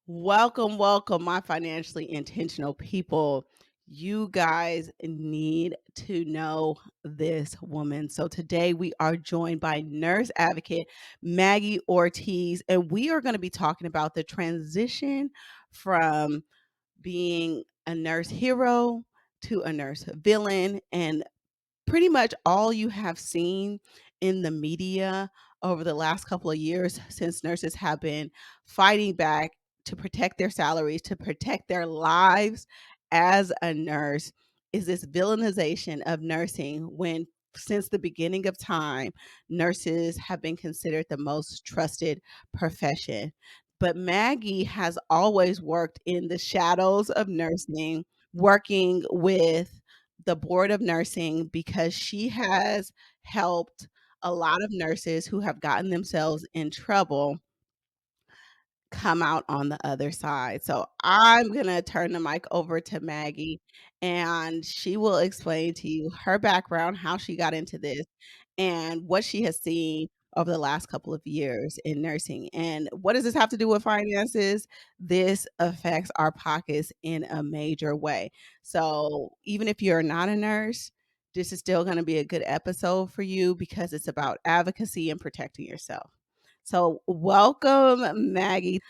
Welcome, welcome, my financially intentional people. You guys need to know this woman. So, today we are joined by nurse advocate Maggie Ortiz, and we are going to be talking about the transition from being a nurse hero to a nurse villain and pretty much all you have seen in the media over the last couple of years since nurses have been fighting back to protect their salaries, to protect their lives as a nurse, is this villainization of nursing when since the beginning of time, nurses have been considered the most trusted profession. But Maggie has always worked in the shadows of nursing, working with the board of nursing because she has helped a lot of nurses who have gotten themselves in trouble come out on the other side. So I'm going to turn the mic over to Maggie and she will explain to you her background, how she got into this, and what she has seen over the last couple of years in nursing. And what does this have to do with finances? This affects our pockets in a major way. So even if you're not a nurse, this is still going to be a good episode for you because it's about advocacy and protecting yourself. So, welcome, Maggie.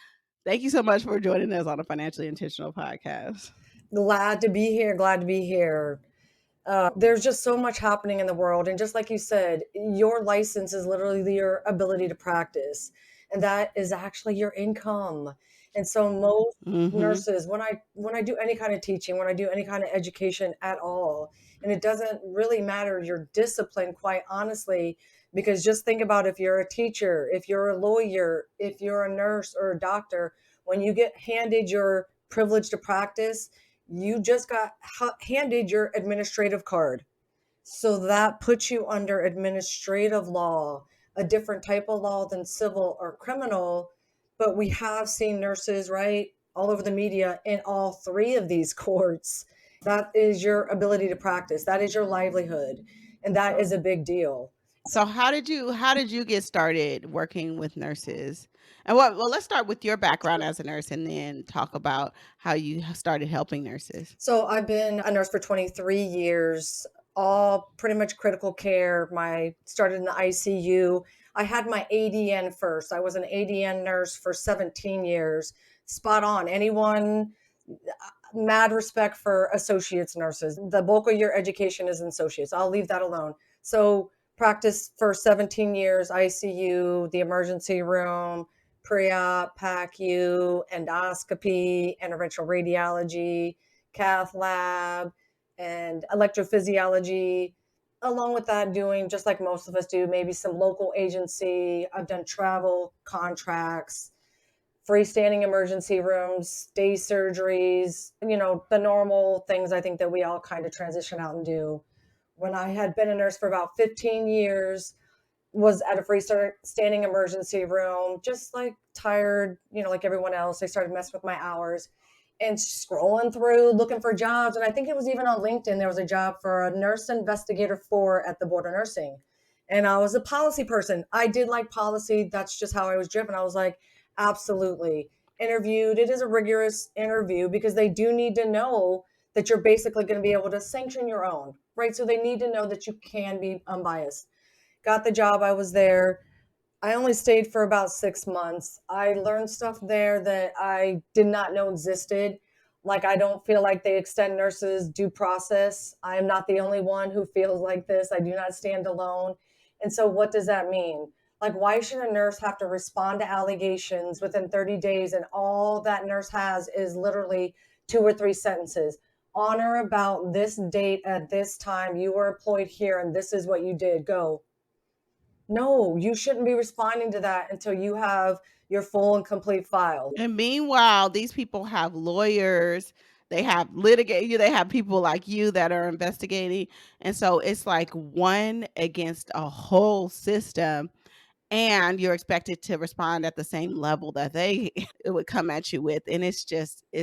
Thank you so much for joining us on a Financially Intentional podcast. Glad to be here. Glad to be here. There's just so much happening in the world. And just like you said, your license is literally your ability to practice. And that is actually your income. And so most Mhm. nurses, when I do any kind of teaching, when I do any kind of education at all, and it doesn't really matter your discipline, quite honestly, because just think about if you're a teacher, if you're a lawyer, if you're a nurse or a doctor, when you get handed your privilege to practice, you just got handed your administrative card. So that puts you under administrative law, a different type of law than civil or criminal. But we have seen nurses, right, all over the media in all three of these courts. That is your ability to practice, that is your livelihood. And that is a big deal. So how did you get started working with nurses? And well, let's start with your background as a nurse and then talk about how you started helping nurses. So I've been a nurse for 23 years, all pretty much critical care. My started in the ICU. I had my ADN first. I was an ADN nurse for 17 years. Spot on. Anyone, mad respect for associates nurses. The bulk of your education is in associates. I'll leave that alone. So practice for 17 years, ICU, the emergency room, pre-op, PACU, endoscopy, interventional radiology, Cath Lab, and electrophysiology. Along with that, doing just like most of us do, maybe some local agency. I've done travel contracts, freestanding emergency rooms, day surgeries, the normal things I think that we all kind of transition out and do. When I had been a nurse for about 15 years, was at a freestanding emergency room, just like tired, like everyone else. I started messing with my hours and scrolling through looking for jobs. And I think it was even on LinkedIn, there was a job for a nurse investigator 4 at the Board of Nursing. And I was a policy person. I did like policy. That's just how I was driven. I was like, absolutely. Interviewed. It is a rigorous interview because they do need to know that you're basically going to be able to sanction your own, right? So they need to know that you can be unbiased. Got the job. I was there. I only stayed for about 6 months. I learned stuff there that I did not know existed. Like, I don't feel like they extend nurses due process. I am not the only one who feels like this. I do not stand alone. And so, what does that mean? Like, why should a nurse have to respond to allegations within 30 days and all that nurse has is literally 2 or 3 sentences? On or about this date at this time, you were employed here and this is what you did. Go. No, you shouldn't be responding to that until you have your full and complete file. And meanwhile, these people have lawyers, they have litigate they have people like you that are investigating. And so it's like one against a whole system and you're expected to respond at the same level that they it would come at you with, and it's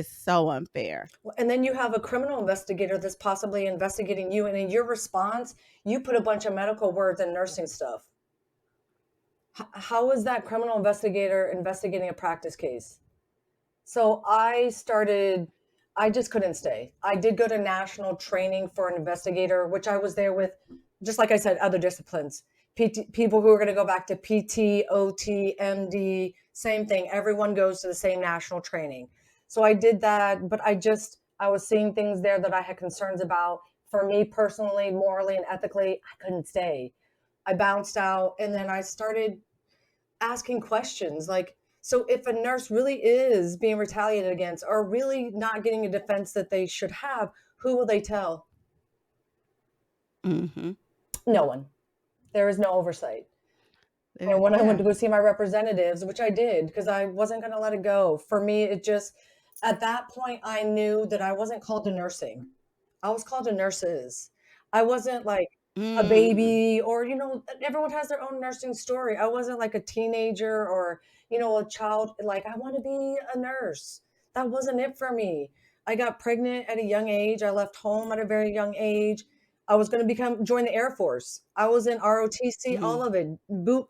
so unfair. And then you have a criminal investigator that's possibly investigating you. And in your response, you put a bunch of medical words and nursing stuff. How is that criminal investigator investigating a practice case? So I just couldn't stay. I did go to national training for an investigator, which I was there with, just like I said, other disciplines. People who are going to go back to PT, OT, MD, same thing. Everyone goes to the same national training. So I did that, but I was seeing things there that I had concerns about. For me personally, morally and ethically, I couldn't stay. I bounced out, and then I started asking questions like, so if a nurse really is being retaliated against or really not getting a defense that they should have, who will they tell? Mhm. No one. There is no oversight. And when I went Yeah. to go see my representatives, which I did because I wasn't going to let it go, for me, it just, at that point, I knew that I wasn't called to nursing. I was called to nurses. I wasn't like a Mm. baby or, everyone has their own nursing story. I wasn't like a teenager or, a child. Like, I want to be a nurse. That wasn't it for me. I got pregnant at a young age. I left home at a very young age. I was going to join the Air Force. I was in ROTC, all Mm. of it.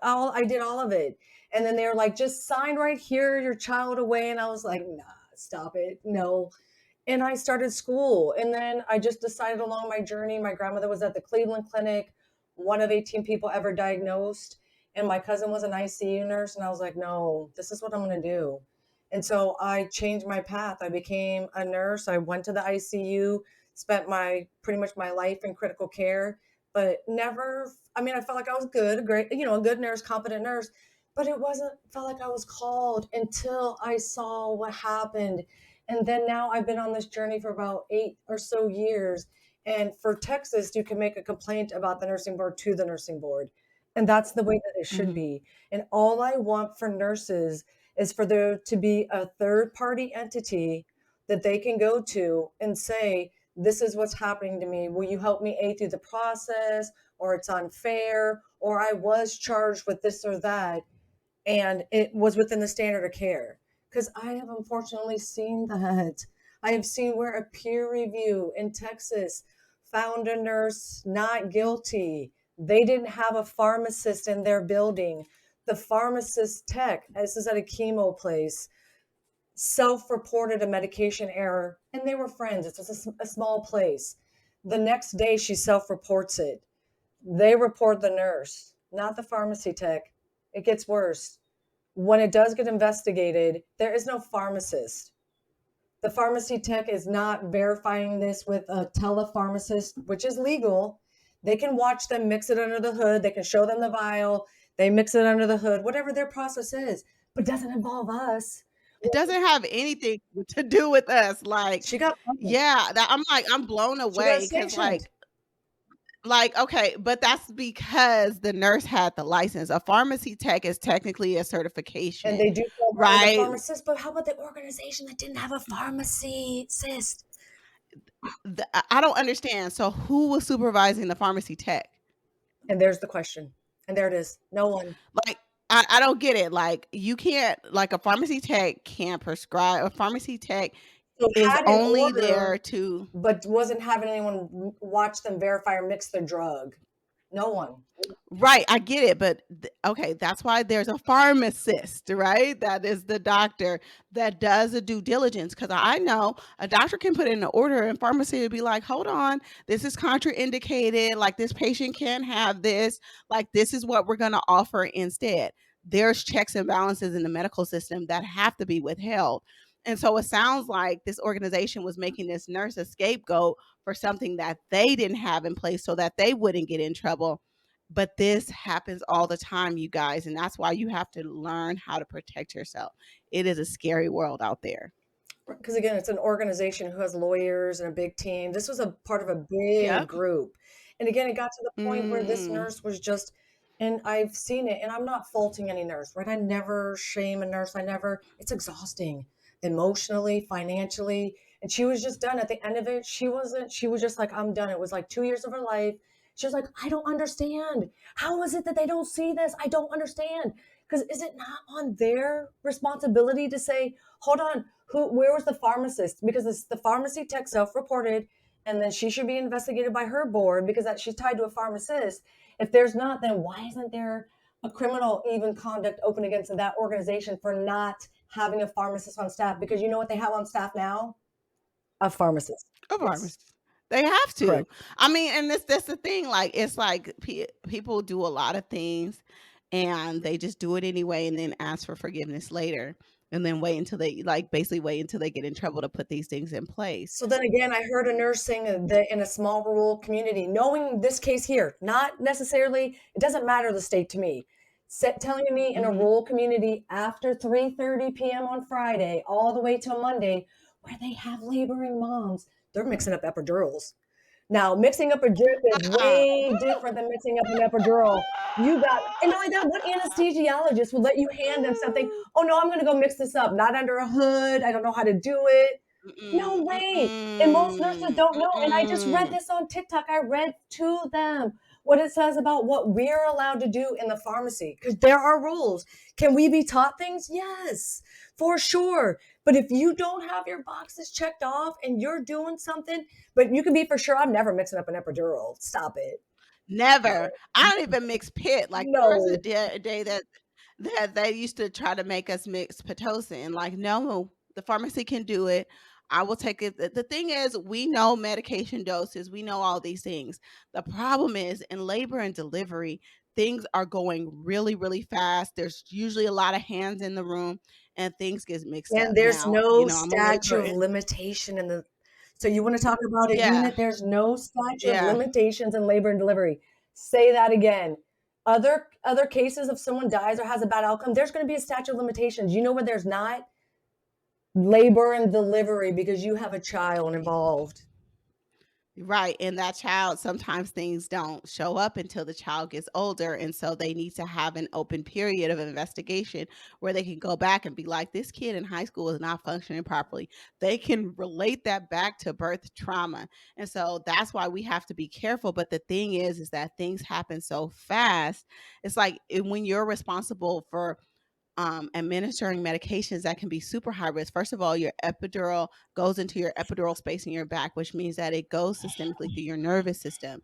I did all of it. And then they were like, just sign right here, your child away. And I was like, nah, stop it. No. And I started school. And then I just decided along my journey, my grandmother was at the Cleveland Clinic, one of 18 people ever diagnosed. And my cousin was an ICU nurse. And I was like, no, this is what I'm going to do. And so I changed my path. I became a nurse. I went to the ICU, spent pretty much my life in critical care, but never, I mean, I felt like I was good, a good nurse, competent nurse, but it wasn't, felt like I was called until I saw what happened. And then now I've been on this journey for about 8 or so years. And for Texas, you can make a complaint about the nursing board to the nursing board. And that's the way that it should Mhm. be. And all I want for nurses is for there to be a third party entity that they can go to and say, this is what's happening to me. Will you help me aid through the process? Or it's unfair, or I was charged with this or that, and it was within the standard of care. Because I have unfortunately seen that. I have seen where a peer review in Texas found a nurse not guilty. They didn't have a pharmacist in their building. The pharmacist tech, this is at a chemo place, self-reported a medication error, and they were friends. It's just a small place. The next day, she self-reports it. They report the nurse, not the pharmacy tech. It gets worse. When it does get investigated, there is no pharmacist. The pharmacy tech is not verifying this with a telepharmacist, which is legal. They can watch them mix it under the hood. They can show them the vial. They mix it under the hood, whatever their process is, but it doesn't involve us. It doesn't have anything to do with us, like, She got punished. yeah, that I'm blown She got away because sanctioned. okay, but that's because the nurse had the license. A pharmacy tech is technically a And certification, they do go by the right? pharmacist, but how about the organization that didn't have a pharmacist? I don't understand. So who was supervising the pharmacy tech? And there's the question. And there it is. No one. Like, I don't get it. Like, you can't, like, a pharmacy tech can't prescribe. A pharmacy tech So is had an only there order, to but wasn't having anyone watch them verify or mix the drug. No one. right, I get it, but okay, that's why there's a pharmacist, right? That is the doctor that does the due diligence. Because I know a doctor can put in an order and pharmacy would be like, hold on, this is contraindicated, like this patient can't have this, like this is what we're gonna offer instead. There's checks and balances in the medical system that have to be withheld. And so it sounds like this organization was making this nurse a scapegoat for something that they didn't have in place so that they wouldn't get in trouble. But this happens all the time, you guys, and that's why you have to learn how to protect yourself. It is a scary world out there. Because again, it's an organization who has lawyers and a big team. This was a part of a big Yep. group. And again, it got to the point where this Mm. nurse was just, and I've seen it, and I'm not faulting any nurse, right? I never shame a nurse. It's exhausting emotionally, financially. And she was just done at the end of it. She was just like, I'm done. It was like 2 years of her life. She was like, I don't understand. How is it that they don't see this? I don't understand. Because is it not on their responsibility to say, hold on, where was the pharmacist? Because the pharmacy tech self-reported, and then she should be investigated by her board because she's tied to a pharmacist. If there's not, then why isn't there a criminal even conduct open against that organization for not having a pharmacist on staff, because you know what they have on staff now? A pharmacist. Of Yes, pharmacists. They have to. correct. I mean, and that's the thing, like, it's like people do a lot of things, and they just do it anyway and then ask for forgiveness later, and then wait until they like, basically wait until they get in trouble to put these things in place. So then again, I heard a nurse saying that in a small rural community, knowing this case here, not necessarily, it doesn't matter the state to me. Telling me in a Mhm. rural community after 3:30 p.m. on Friday, all the way till Monday, where they have laboring moms, they're mixing up epidurals. Now, mixing up a drip is Uh-uh. way different than mixing up an epidural. You got, and not only that, what anesthesiologist would let you hand them something? Oh no, I'm going to go mix this up. Not under a hood. I don't know how to do it. No Mm-mm, way. And most nurses mm-mm, don't know. And I just read mm-mm. this on TikTok. I read to them what it says about what we're allowed to do in the pharmacy, because there are rules. Can we be taught things? Yes, for sure. But if you don't have your boxes checked off and you're doing something, but you can be for sure, I'm never mixing up an epidural. Stop it. Never. No. I don't even mix pit. Like, there was No. a day that they used to try to make us mix Pitocin. Like, no, the pharmacy can do it. I will take it. The thing is, we know medication doses, we know all these things. The problem is in labor and delivery, things are going really, really fast. There's usually a lot of hands in the room and things get mixed And up. there's Now, no I'm a labor statute of and limitation in the, so you wanna talk about a yeah, unit, there's no statute of yeah. limitations in labor and delivery. Say that again. Other cases, if someone dies or has a bad outcome, there's gonna be a statute of limitations. You know where there's not? Labor and delivery, because you have a child involved. Right, and that child, sometimes things don't show up until the child gets older, and so they need to have an open period of investigation where they can go back and be like, "This kid in high school is not functioning properly." They can relate that back to birth trauma, and so that's why we have to be careful, but the thing is that things happen so fast. It's like, when you're responsible for administering medications that can be super high risk. First of all, your epidural goes into your epidural space in your back, which means that it goes systemically through your nervous system.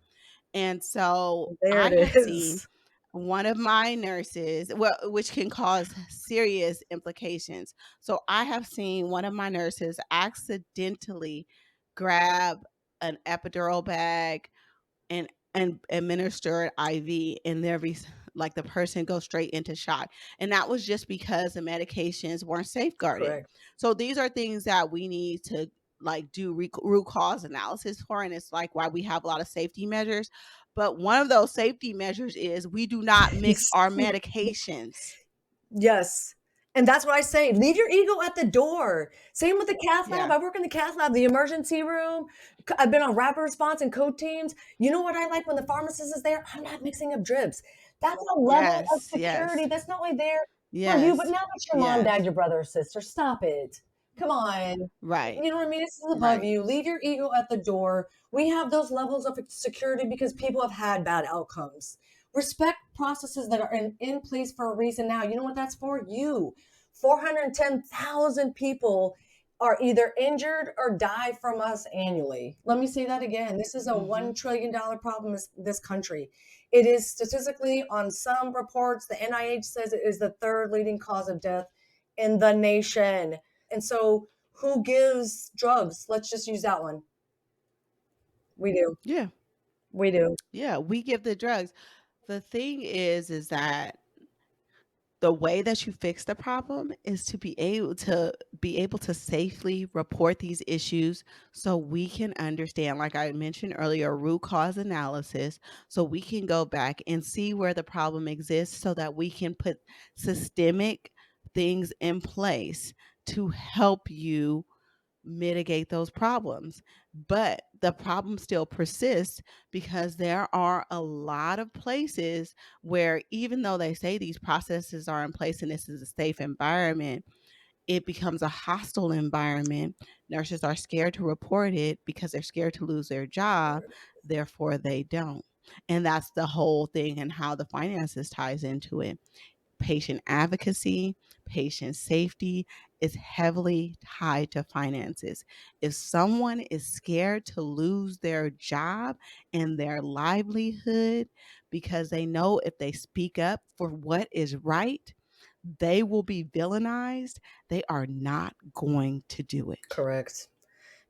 And so There I it have seen is. one of my nurses, well, which can cause serious implications. So I have seen one of my nurses accidentally grab an epidural bag and administer it IV, and like the person goes straight into shock. And that was just because the medications weren't safeguarded. Correct. So these are things that we need to like do root cause analysis for, and it's like why we have a lot of safety measures. But one of those safety measures is we do not mix our medications. Yes. And that's what I say. Leave your ego at the door. Same with the Cath Lab. Yeah. I work in the Cath Lab, the emergency room. I've been on rapid response and code teams. You know what I like when the pharmacist is there? I'm not mixing up drips. That's a level of Yes. security Yes. that's not only there for you, but Yes. now it's your mom, dad, Yes. your brother, or sister. Stop it. Come on. Right. You know what I mean? This is above Right. you. Leave your ego at the door. We have those levels of security because people have had bad outcomes. Respect processes that are in place for a reason now. You know what that's for? You. 410,000 people are either injured or die from us annually. Let me say that again. This is a Hmm. $1 trillion problem in this country. It is statistically, on some reports, the NIH says it is the third leading cause of death in the nation. And so, who gives drugs? Let's just use that one. We do. Yeah. We do. Yeah. We give the drugs. The thing is that the way that you fix the problem is to be able to safely report these issues so we can understand, like I mentioned earlier, root cause analysis, so we can go back and see where the problem exists so that we can put systemic things in place to help you mitigate those problems. But the problem still persists because there are a lot of places where, even though they say these processes are in place and this is a safe environment, it becomes a hostile environment. Nurses are scared to report it because they're scared to lose their job, therefore they don't. And that's the whole thing, and how the finances ties into it. Patient advocacy, patient safety is heavily tied to finances. If someone is scared to lose their job and their livelihood because they know if they speak up for what is right, they will be villainized. They are not going to do it. Correct.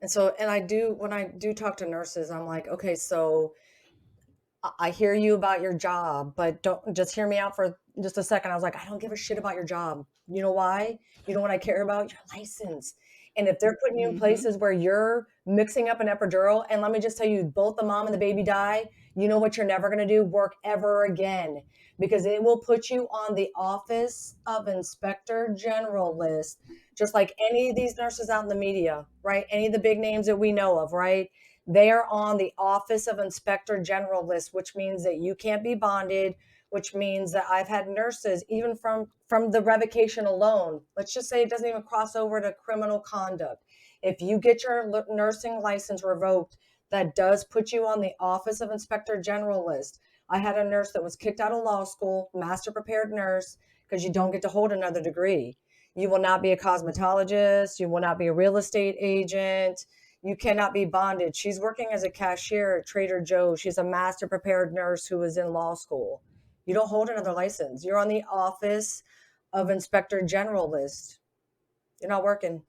And so, and I do, when I do talk to nurses, I'm like, okay, so I hear you about your job, but don't just hear me out for just a second. I was like, I don't give a shit about your job. You know why? You know what I care about? Your license. And if they're putting you in Mhm. places where you're mixing up an epidural, and let me just tell you, both the mom and the baby die, you know what you're never going to do? Work ever again, because it will put you on the Office of Inspector General list, just like any of these nurses out in the media, right? Any of the big names that we know of, right? They are on the Office of Inspector General list, which means that you can't be bonded, which means that I've had nurses, even from the revocation alone, let's just say it doesn't even cross over to criminal conduct. If you get your nursing license revoked, that does put you on the Office of Inspector General list. I had a nurse that was kicked out of law school, master prepared nurse, because you don't get to hold another degree. You will not be a cosmetologist. You will not be a real estate agent. You cannot be bonded. She's working as a cashier at Trader Joe's. She's a master prepared nurse who is in law school. You don't hold another license. You're on the Office of Inspector General list. You're not working.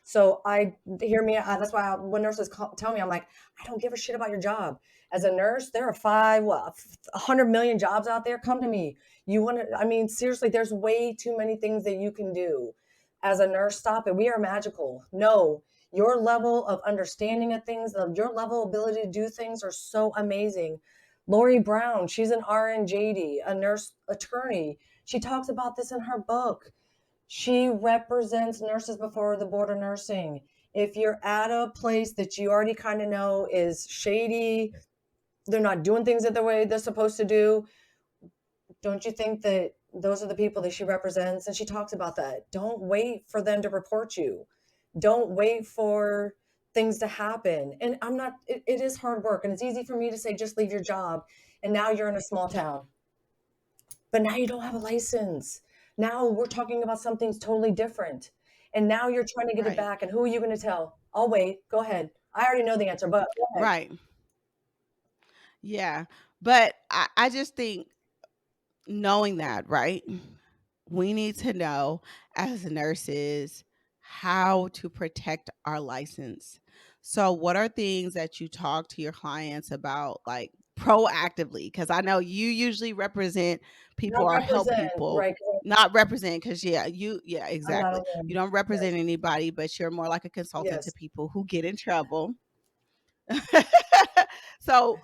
So I hear me. That's why when nurses tell me, I'm like, I don't give a shit about your job. As a nurse, there are 100 million jobs out there. Come to me. You want to? I mean, seriously, there's way too many things that you can do. As a nurse, stop it. We are magical. No, your level of understanding of things, your level of ability to do things are so amazing. Lori Brown, she's an RNJD, a nurse attorney. She talks about this in her book. She represents nurses before the board of nursing. If you're at a place that you already kind of know is shady, they're not doing things the way they're supposed to do, don't you think that those are the people that she represents? And she talks about that. Don't wait for them to report you. Don't wait for things to happen. And I'm not, it is hard work. And it's easy for me to say, just leave your job. And now you're in a small town, but now you don't have a license. Now we're talking about something totally different. And now you're trying to get it Right. back. And who are you going to tell? I'll wait. Go ahead. I already know the answer, but go ahead. Right. Yeah. But I just think knowing that, right? We need to know as nurses how to protect our license. So, what are things that you talk to your clients about, like proactively? Because I know you usually represent people Not or help represent, people, right? not represent. Because, yeah, I'm not exactly. You alone. don't represent Yes. anybody, but you're more like a consultant to Yes. people who get in trouble. So,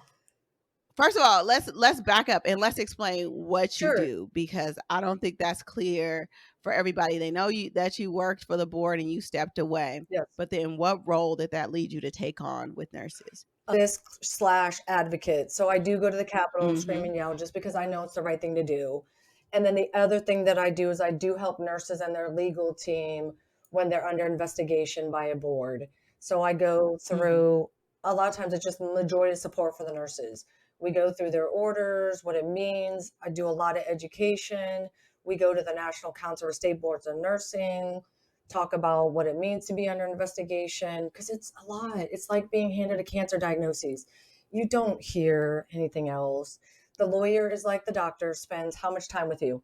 first of all, let's back up and let's explain what you Sure. do, because I don't think that's clear for everybody. They know you that you worked for the board and you stepped away, Yes. but then what role did that lead you to take on with nurses? This slash advocate. So I do go to the Capitol and scream Mhm. and yell just because I know it's the right thing to do. And then the other thing that I do is I do help nurses and their legal team when they're under investigation by a board. So I go Mhm. through, a lot of times it's just majority support for the nurses. We go through their orders, what it means. I do a lot of education. We go to the National Council of State Boards of Nursing, talk about what it means to be under investigation, because it's a lot. It's like being handed a cancer diagnosis. You don't hear anything else. The lawyer is like the doctor, spends how much time with you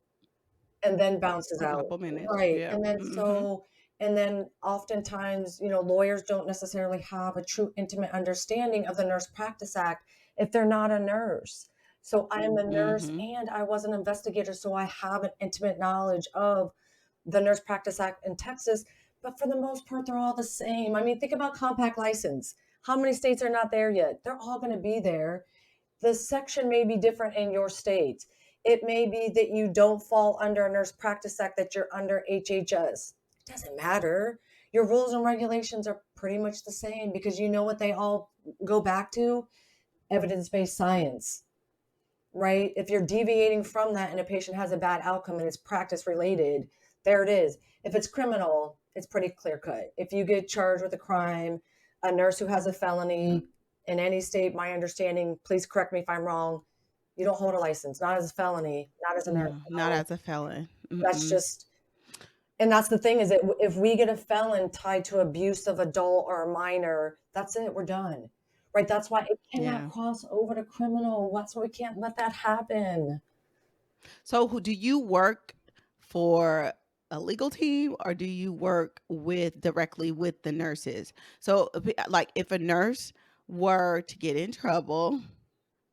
and then bounces A out. couple minutes. Right. Yeah. And then Mhm. oftentimes, lawyers don't necessarily have a true intimate understanding of the Nurse Practice Act if they're not a nurse. So I'm a nurse Mhm. and I was an investigator, so I have an intimate knowledge of the Nurse Practice Act in Texas, but for the most part, they're all the same. I mean, think about compact license. How many states are not there yet? They're all going to be there. The section may be different in your state. It may be that you don't fall under a Nurse Practice Act, that you're under HHS. It doesn't matter. Your rules and regulations are pretty much the same, because you know what they all go back to? Evidence based science, right? If you're deviating from that and a patient has a bad outcome and it's practice related, there it is. If it's criminal, it's pretty clear cut. If you get charged with a crime, a nurse who has a felony in any state, my understanding, please correct me if I'm wrong, you don't hold a license, not as a felony, not as a nurse. No, not No, as a felon. that's Mm-mm. just, and that's the thing, is that if we get a felon tied to abuse of adult or a minor, that's it, we're done. Right? That's why it cannot Yeah. cross over to criminal. That's why we can't let that happen. So, who do you work for a legal team, or do you work with directly with the nurses? So, like, if a nurse were to get in trouble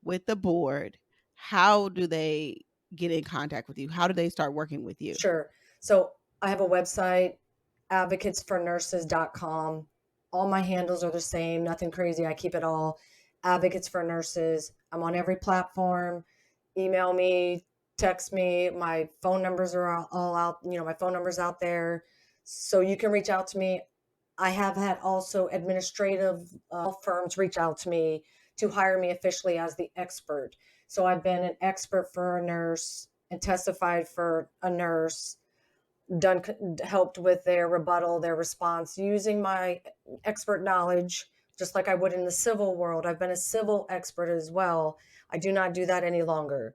with the board, how do they get in contact with you? How do they start working with you? Sure. So I have a website, advocatesfornurses.com. All my handles are the same, nothing crazy. I keep it all Advocates for Nurses. I'm on every platform. Email me, text me. My phone numbers are all out. My phone number's out there. So you can reach out to me. I have had also administrative firms reach out to me to hire me officially as the expert. So I've been an expert for a nurse and testified for a nurse, done helped with their rebuttal, their response, using my expert knowledge, just like I would in the civil world. I've been a civil expert as well. I do not do that any longer.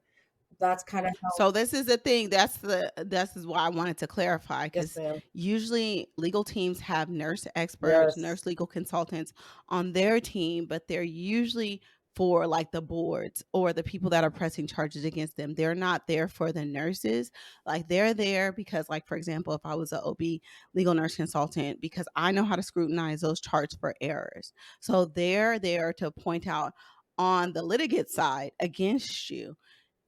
That's kind of how. So this is the thing. This is why I wanted to clarify, Yes, because ma'am. usually legal teams have nurse experts, Yes, nurse legal consultants on their team, but they're usually for like the boards or the people that are pressing charges against them. They're not there for the nurses. Like, they're there because, like, for example, if I was an OB legal nurse consultant, because I know how to scrutinize those charts for errors. So they're there to point out on the litigant side against you,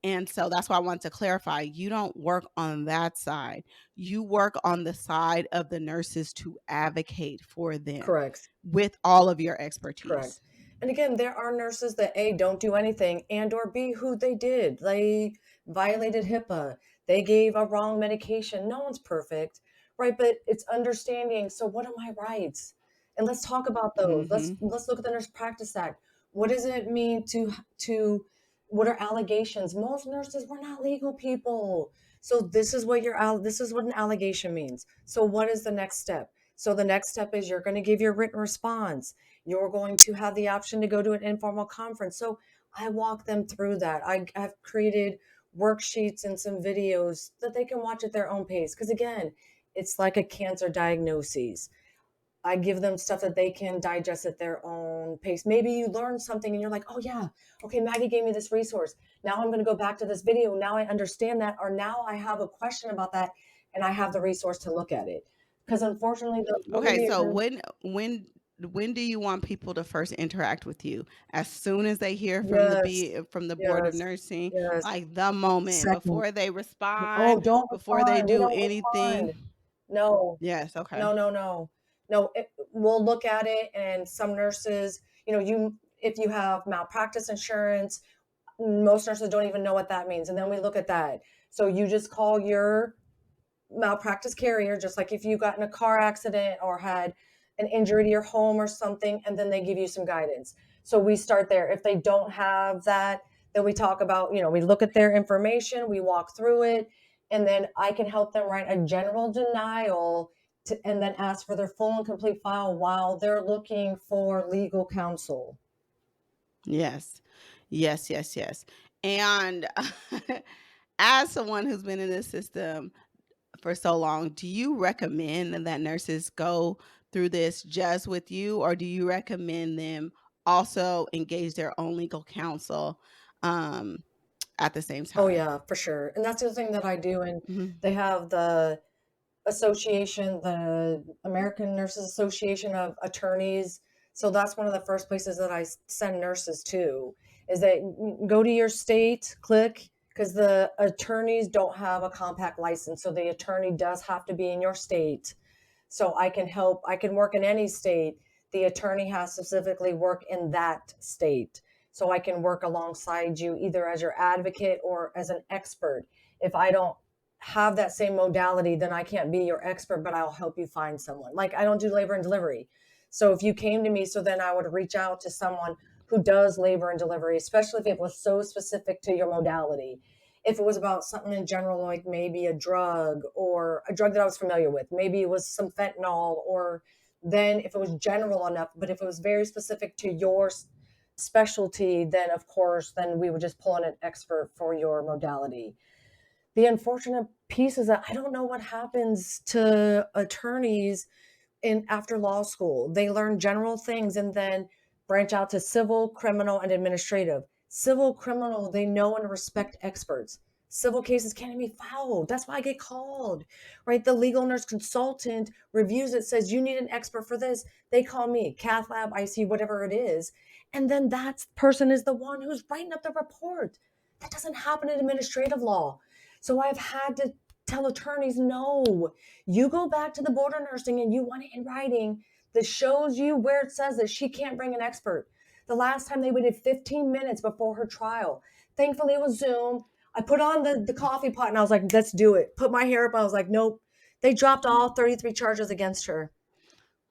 and so that's why I want to clarify, you don't work on that side. You work on the side of the nurses to advocate for them correct. with all of your Correct. expertise. And again, there are nurses that A, don't do anything, and or B, who they did. They violated HIPAA. They gave a wrong medication. No one's perfect, right? But it's understanding. So what are my rights? And let's talk about those. Let's Mhm. let's look at the Nurse Practice Act. What does it mean to what are allegations? Most nurses were not legal people. So this is what an allegation means. So what is the next step? So the next step is you're going to give your written response. You're going to have the option to go to an informal conference. So I walk them through that. I've created worksheets and some videos that they can watch at their own pace. Because again, it's like a cancer diagnosis. I give them stuff that they can digest at their own pace. Maybe you learn something and you're like, oh, yeah, okay, Maggie gave me this resource. Now I'm going to go back to this video. Now I understand that. Or now I have a question about that and I have the resource to look at it. Because unfortunately, Okay, so when do you want people to first interact with you? As soon as they hear yes, from the board of yes, nursing, yes. like the moment Second. before they Oh, respond, don't before they respond. We do don't anything? respond. No, Yes, okay. no, no, no. No, we'll look at it and some nurses, if you have malpractice insurance, most nurses don't even know what that means. And then we look at that. So you just call your malpractice carrier, just like if you got in a car accident or had an injury to your home or something, and then they give you some guidance. So we start there. If they don't have that, then we talk about, we look at their information, we walk through it, and then I can help them write a general denial and then ask for their full and complete file while they're looking for legal counsel. Yes. Yes, yes, yes. And as someone who's been in this system for so long, do you recommend that nurses go through this just with you, or do you recommend them also engage their own legal counsel um, at the same Oh time? yeah, for sure. And that's the other thing that I do. And Mhm. they have the association, the American Nurses Association of Attorneys. So that's one of the first places that I send nurses to is that go to your state, click, because the attorneys don't have a compact license. So the attorney does have to be in your state. So I can help, I can work in any state. The attorney has to specifically work in that state. So I can work alongside you either as your advocate or as an expert. If I don't have that same modality, then I can't be your expert, but I'll help you find someone. Like I don't do labor and delivery. So if you came to me, so then I would reach out to someone who does labor and delivery, especially if it was so specific to your modality. If it was about something in general, like maybe a drug or a drug that I was familiar with, maybe it was some fentanyl, or then if it was general enough, but if it was very specific to your specialty, then of course, then we would just pull in an expert for your modality. The unfortunate piece is that I don't know what happens to attorneys in after law school. They learn general things and then branch out to civil, criminal, and administrative. Civil, criminal, they know and respect experts. Civil cases can't even be filed. That's why I get called, right? The legal nurse consultant reviews it, says you need an expert for this. They call me, Cath Lab, IC, whatever it is. And then that person is the one who's writing up the report. That doesn't happen in administrative law. So I've had to tell attorneys, no, you go back to the board of nursing and you want it in writing that shows you where it says that she can't bring an expert. The last time they waited 15 minutes before her trial. Thankfully, it was Zoom. I put on the coffee pot and I was like, let's do it. Put my hair up. I was like, nope. They dropped all 33 charges against her.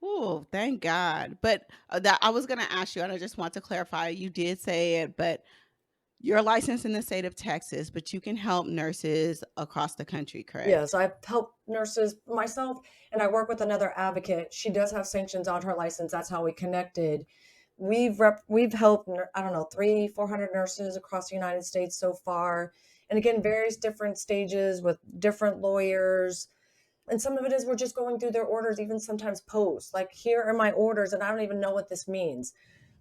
Oh, thank God. But that I was going to ask you, and I just want to clarify. You did say it, but you're licensed in the state of Texas, but you can help nurses across the country, Yes, correct? I've helped nurses myself, and I work with another advocate. She does have sanctions on her license. That's how we connected. We've helped, I don't know, 300-400 nurses across the United States so far, and again, various different stages with different lawyers. And some of it is we're just going through their orders, even sometimes post, like, here are my orders, and I don't even know what this means.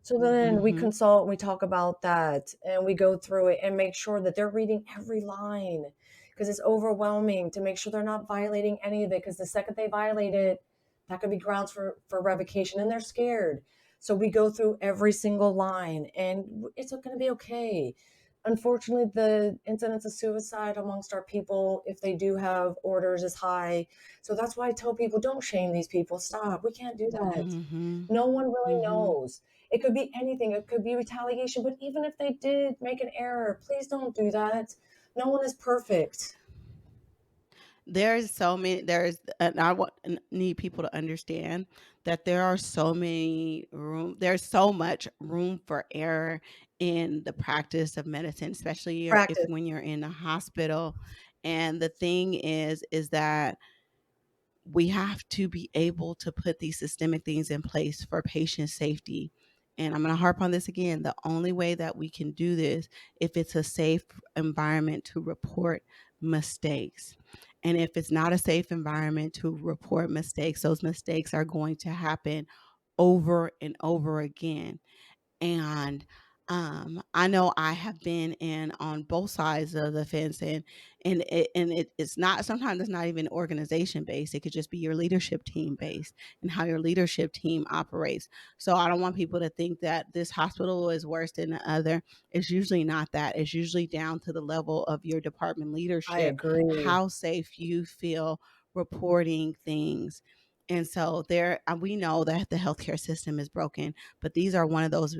So then we Mm-hmm. consult and we talk about that and we go through it and make sure that they're reading every line, because it's overwhelming to make sure they're not violating any of it. Because the second they violate it, that could be grounds for revocation, and they're scared. So we go through every single line and it's going to be okay. Unfortunately, the incidence of suicide amongst our people, if they do have orders, is high. So that's why I tell people, don't shame these people. Stop. We can't do that. Mm-hmm. No one really Mm-hmm. knows. It could be anything. It could be retaliation. But even if they did make an error, please don't do that. No one is perfect. There's so many. And need people to understand that there are so many room. There's so much room for error in the practice of medicine, especially if Practice. when you're in a hospital. And the thing is that we have to be able to put these systemic things in place for patient safety. And I'm going to harp on this again. The only way that we can do this if it's a safe environment to report mistakes. And if it's not a safe environment to report mistakes, those mistakes are going to happen over and over again. And I know I have been in on both sides of the fence, it's not, sometimes it's not even organization based. It could just be your leadership team based and how your leadership team operates. So I don't want people to think that this hospital is worse than the other. It's usually not that. It's usually down to the level of your department I leadership, agree. how safe you feel reporting things. And so we know that the healthcare system is broken, but these are one of those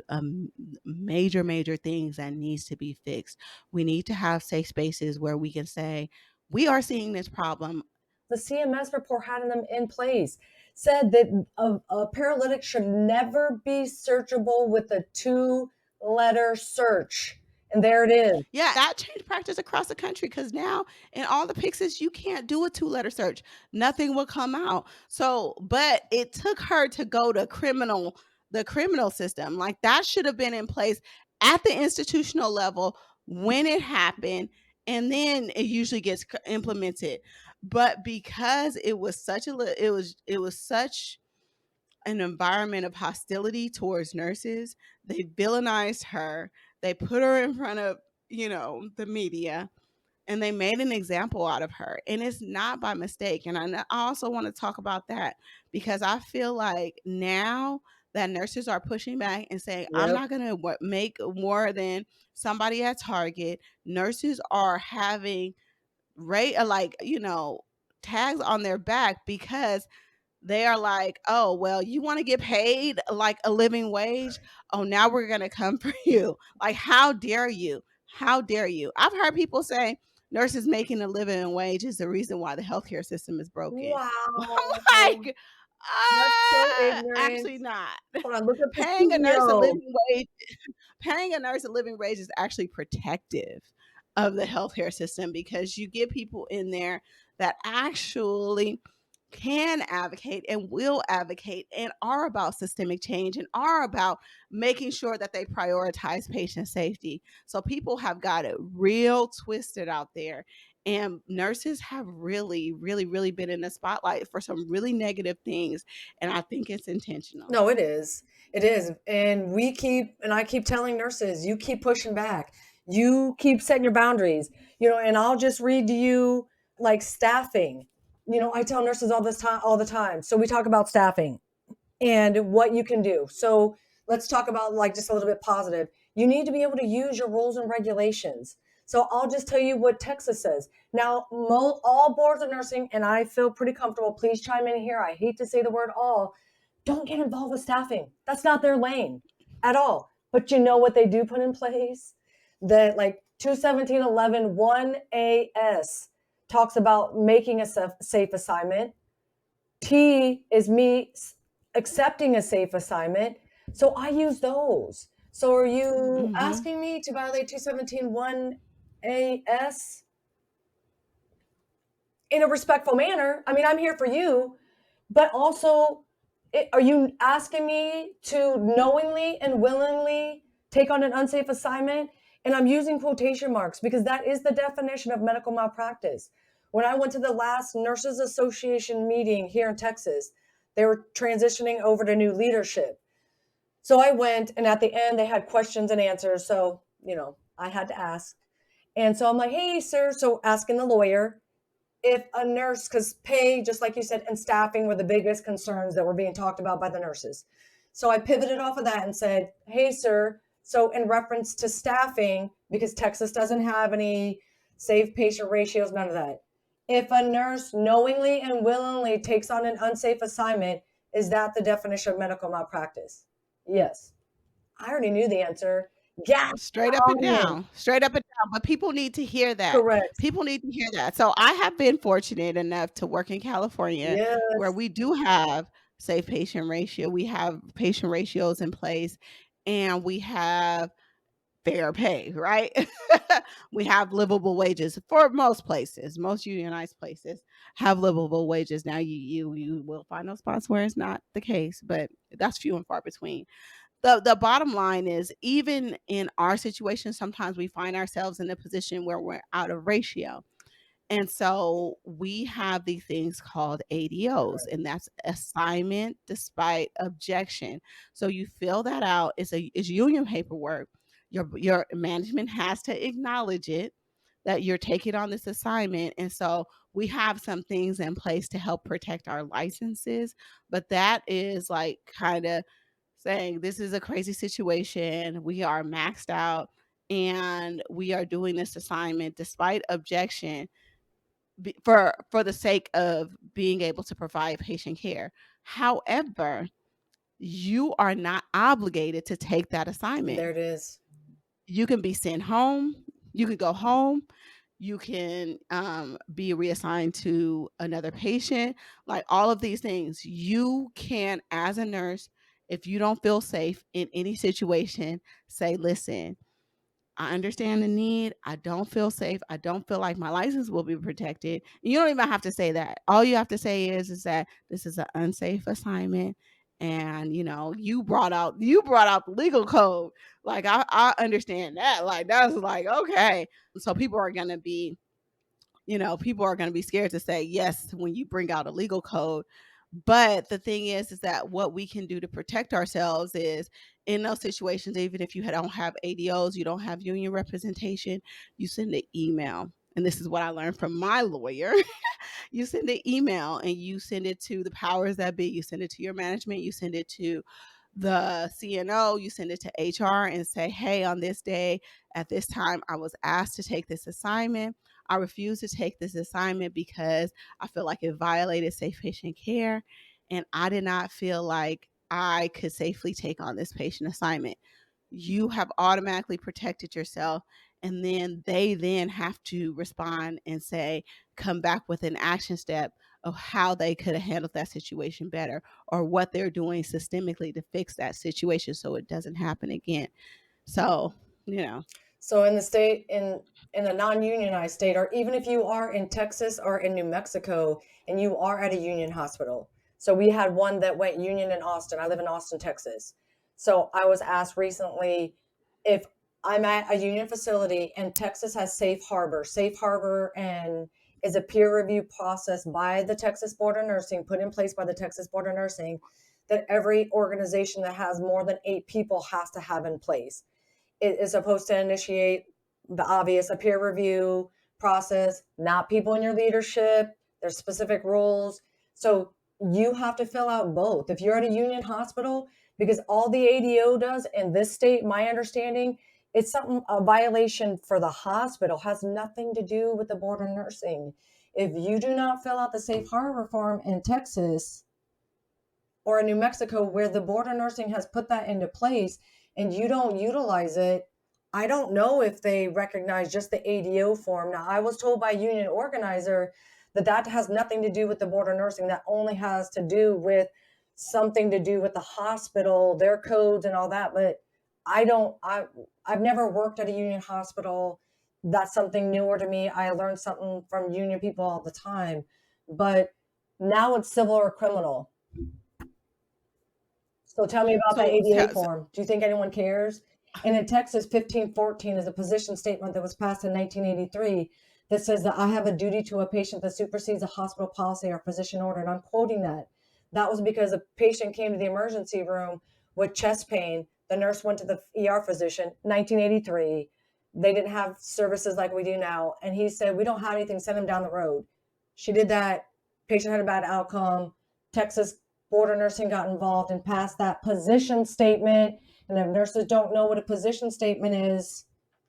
major things that needs to be fixed. We need to have safe spaces where we can say, we are seeing this problem. The CMS report had them in place, said that a paralytic should never be searchable with a two-letter search. And there it is. Yeah, that changed practice across the country because now in all the Pixies, you can't do a two-letter search. Nothing will come out. So, but it took her to go to the criminal system. Like that should have been in place at the institutional level when it happened, and then it usually gets implemented. But because it was such an environment of hostility towards nurses. They villainized her. They put her in front of, the media, and they made an example out of her. And it's not by mistake. And I also want to talk about that because I feel like now that nurses are pushing back and saying, I'm Yep. not going to make more than somebody at Target. Nurses are having tags on their back because they are like, oh, well, you want to get paid like a living wage? Oh, now we're going to come for you. Like, how dare you? How dare you? I've heard people say nurses making a living wage is the reason why the healthcare system is broken. I'm Wow. like, That's so ignorant. actually not. Hold on, look at the Paying a nurse a CEO. living wage Paying a nurse a living wage is actually protective of the healthcare system because you get people in there that actually can advocate and will advocate and are about systemic change and are about making sure that they prioritize patient safety. So people have got it real twisted out there. And nurses have really been in the spotlight for some really negative things. And I think it's intentional. No, it is. It is. And I keep telling nurses, you keep pushing back. You keep setting your boundaries, and I'll just read to you like staffing. I tell nurses all the time. So we talk about staffing and what you can do. So let's talk about like just a little bit positive. You need to be able to use your rules and regulations. So I'll just tell you what Texas says. Now, all boards of nursing, and I feel pretty comfortable, please chime in here. I hate to say the word all, don't get involved with staffing. That's not their lane at all. But you know what they do put in place? That like 217.11 1AS talks about making a safe assignment. T is me accepting a safe assignment. So I use those. So are you Mhm. asking me to violate 217.1 AS in a respectful manner? I mean, I'm here for you, but also, are you asking me to knowingly and willingly take on an unsafe assignment? And I'm using quotation marks because that is the definition of medical malpractice. When I went to the last Nurses Association meeting here in Texas, they were transitioning over to new leadership. So I went, and at the end, they had questions and answers. So, I had to ask. And so I'm like, hey, sir. So asking the lawyer, if a nurse, because pay, just like you said, and staffing were the biggest concerns that were being talked about by the nurses. So I pivoted off of that and said, hey, sir, so in reference to staffing, because Texas doesn't have any safe patient ratios, none of that. If a nurse knowingly and willingly takes on an unsafe assignment, is that the definition of medical malpractice? Yes. I already knew the answer. Gas Straight up and audience. down, straight up and down, but people need to hear that. Correct. People need to hear that. So I have been fortunate enough to work in California where Yes. we do have safe patient ratio. We have patient ratios in place and we have fair pay, right? We have livable wages for most places. Most unionized places have livable wages. Now you will find those spots where it's not the case, but that's few and far between. The bottom line is even in our situation, sometimes we find ourselves in a position where we're out of ratio. And so we have these things called ADOs, Correct. and that's assignment despite objection. So you fill that out. It's union paperwork. Your management has to acknowledge it that you're taking on this assignment. And so we have some things in place to help protect our licenses. But that is like kind of saying this is a crazy situation. We are maxed out and we are doing this assignment despite objection for the sake of being able to provide patient care. However, you are not obligated to take that There assignment. it is. You can be sent home. You can go home. You can be reassigned to another patient. Like all of these things, you can, as a nurse, if you don't feel safe in any situation, say, listen, I understand the need. I don't feel safe. I don't feel like my license will be protected. You don't even have to say that. All you have to say is that this is an unsafe assignment. And you brought out the legal code. Like I understand that. Like that's like okay. So people are going to be scared to say yes when you bring out a legal code. But the thing is that what we can do to protect ourselves is in those situations, even if you don't have ADOs, you don't have union representation, you send an email. And this is what I learned from my lawyer. You send an email and you send it to the powers that be. You send it to your management. You send it to the CNO. You send it to HR and say, hey, on this day at this time, I was asked to take this assignment. I refuse to take this assignment because I feel like it violated safe patient care. And I did not feel like I could safely take on this patient assignment. You have automatically protected yourself. And then they then have to respond and say, come back with an action step of how they could have handled that situation better or what they're doing systemically to fix that situation so it doesn't happen again. So, you know, So in the state, in a non-unionized state, or even if you are in Texas or in New Mexico and you are at a union hospital. So we had one that went union in Austin. I live in Austin, Texas. So I was asked recently if I'm at a union facility and Texas has safe harbor. Safe harbor and is a peer review process by the Texas Board of Nursing, put in place by the Texas Board of Nursing, that every organization that has more than 8 people has to have in place. It is supposed to initiate the obvious, a peer review process, not people in your leadership. There's specific rules. So you have to fill out both. If you're at a union hospital, because all the ADO does in this state, my understanding, it's something, a violation for the hospital, has nothing to do with the board of nursing. If you do not fill out the safe harbor form in Texas or in New Mexico, where the board of nursing has put that into place, and you don't utilize it, I don't know if they recognize just the ADO form. Now, I was told by a union organizer that that has nothing to do with the board of nursing. That only has to do with something to do with the hospital, their codes and all that. But I don't, I've never worked at a union hospital. That's something newer to me. I learn something from union people all the time. But now it's civil or criminal. So tell me about the So, ADA form. Do you think anyone cares? And in Texas, 1514 is a position statement that was passed in 1983 that says that I have a duty to a patient that supersedes a hospital policy or physician order. And I'm quoting that. That was because a patient came to the emergency room with chest pain. The nurse went to the ER physician, 1983. They didn't have services like we do now. And he said, we don't have anything, send him down the road. She did that. Patient had a bad outcome. Texas Board of Nursing got involved and passed that position statement. And if nurses don't know what a position statement is,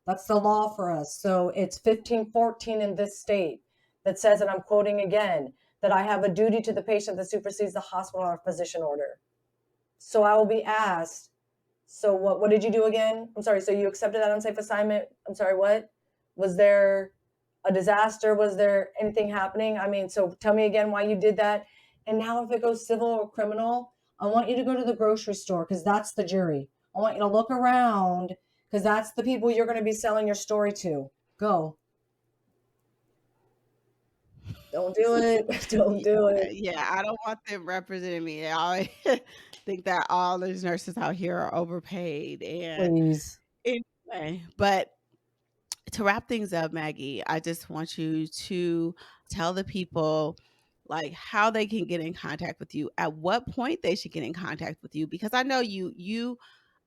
that's the law for us. So it's 1514 in this state that says, and I'm quoting again, that I have a duty to the patient that supersedes the hospital or physician order. So I will be asked, so what did you do again? I'm sorry, so you accepted that unsafe assignment? I'm sorry, what? Was there a disaster? Was there anything happening? I mean, so tell me again why you did that. And now if it goes civil or criminal, I want you to go to the grocery store because that's the jury. I want you to look around because that's the people you're going to be selling your story to. Go. Don't do it. Don't do it. yeah, I don't want them representing me. I always think that all these nurses out here are overpaid. And Please. anyway, but to wrap things up, Maggie, I just want you to tell the people like how they can get in contact with you, at what point they should get in contact with you, because I know you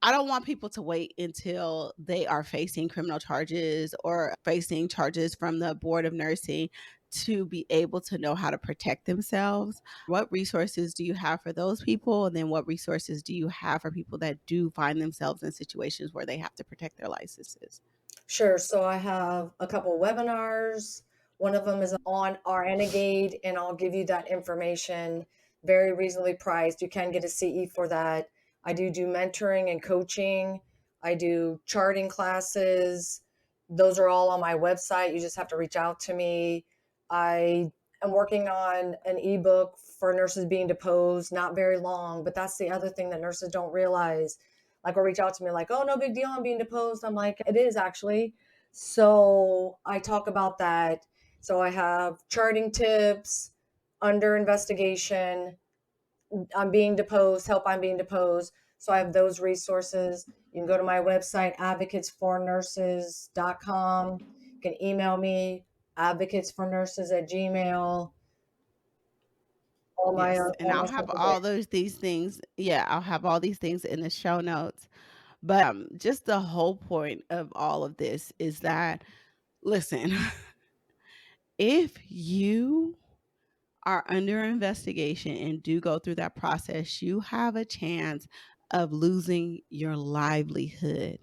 I don't want people to wait until they are facing criminal charges or facing charges from the board of nursing to be able to know how to protect themselves. What resources do you have for those people? And then what resources do you have for people that do find themselves in situations where they have to protect their licenses? Sure. So I have a couple webinars. One of them is on our Renegade, and I'll give you that information. Very reasonably priced. You can get a CE for that. I do mentoring and coaching. I do charting classes. Those are all on my website. You just have to reach out to me. I am working on an ebook for nurses being deposed, not very long, but that's the other thing that nurses don't realize, like, or reach out to me like, oh, no big deal, I'm being deposed. I'm like, it is actually. So I talk about that. So I have charting tips, under investigation, I'm being deposed, help, I'm being deposed. So I have those resources. You can go to my website, advocatesfornurses.com. You can email me, advocatesfornurses@gmail. Yes, and All my I'll have stuff is there. all these things. Yeah, I'll have all these things in the show notes. But just the whole point of all of this is that, listen, if you are under investigation and do go through that process, you have a chance of losing your livelihood.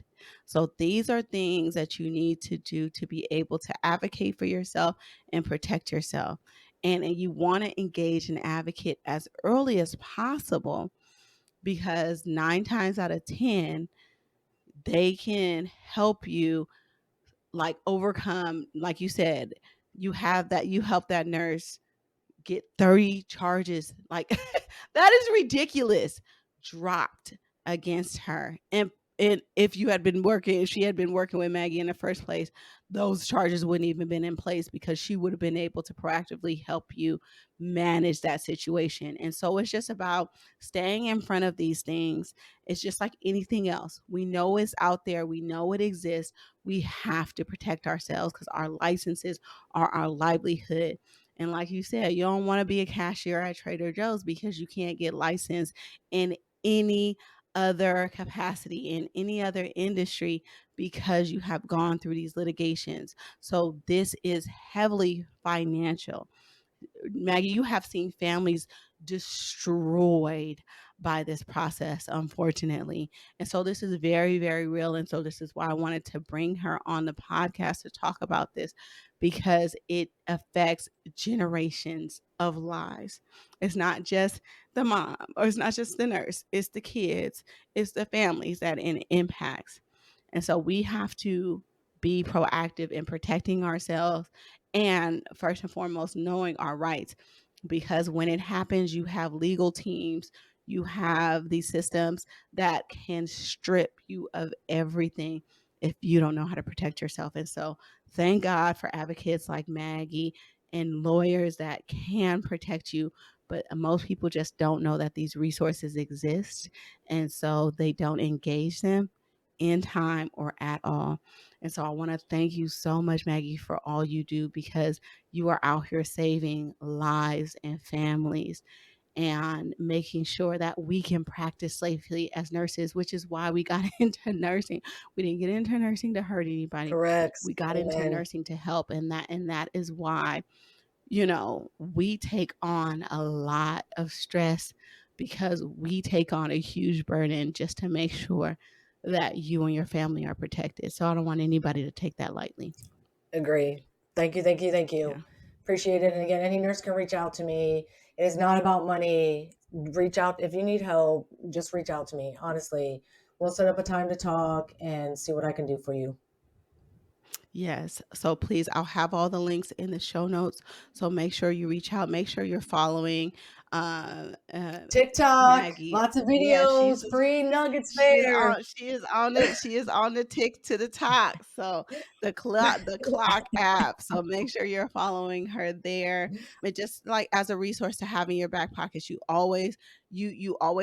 So these are things that you need to do to be able to advocate for yourself and protect yourself. And you want to engage an advocate as early as possible, because 9 times out of 10, they can help you like overcome, like you said, you help that nurse get 30 charges, like that is ridiculous, dropped against her. And if you had been working, if she had been working with Maggie in the first place, those charges wouldn't even been in place because she would have been able to proactively help you manage that situation. And so it's just about staying in front of these things. It's just like anything else. We know it's out there, we know it exists. We have to protect ourselves because our licenses are our livelihood. And like you said, you don't want to be a cashier at Trader Joe's because you can't get licensed in any other capacity, in any other industry, because you have gone through these litigations. So this is heavily financial. Maggie, you have seen families destroyed by this process, unfortunately. And so this is very, very real. And so this is why I wanted to bring her on the podcast to talk about this, because it affects generations of lives. It's not just the mom, or it's not just the nurse, it's the kids, it's the families that it impacts. And so we have to be proactive in protecting ourselves, and first and foremost, knowing our rights. Because when it happens, you have legal teams, you have these systems that can strip you of everything if you don't know how to protect yourself. And so, thank God for advocates like Maggie and lawyers that can protect you. But most people just don't know that these resources exist. And so they don't engage them in time or at all. And so I want to thank you so much, Maggie, for all you do, because you are out here saving lives and families and making sure that we can practice safely as nurses, which is why we got into nursing. We didn't get into nursing to hurt anybody. Correct. We got into Amen. nursing to help, and that is why, you know, we take on a lot of stress, because we take on a huge burden just to make sure that you and your family are protected. So I don't want anybody to take that lightly. Agree. Thank you. Thank you. Thank you. Yeah. Appreciate it. And again, any nurse can reach out to me. It is not about money. Reach out if you need help. Just reach out to me. Honestly, we'll set up a time to talk and see what I can do for you. Yes. So please, I'll have all the links in the show notes. So make sure you reach out. Make sure you're following uh, uh, TikTok, Maggie. lots of Yeah, videos, free nuggets there. she is on the tick to the talk. So the clock app. So make sure you're following her there. But just like as a resource to have in your back pocket, you always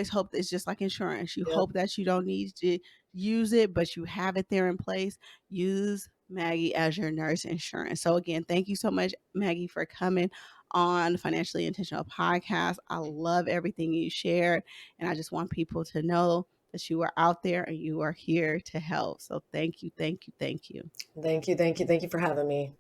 hope, it's just like insurance. You Yep. hope that you don't need to use it, but you have it there in place. Use Maggie as your nurse insurance. So again, thank you so much, Maggie, for coming on Financially Intentional Podcast. I love everything you shared, and I just want people to know that you are out there and you are here to help. So thank you, thank you, thank you. Thank you. Thank you. Thank you for having me.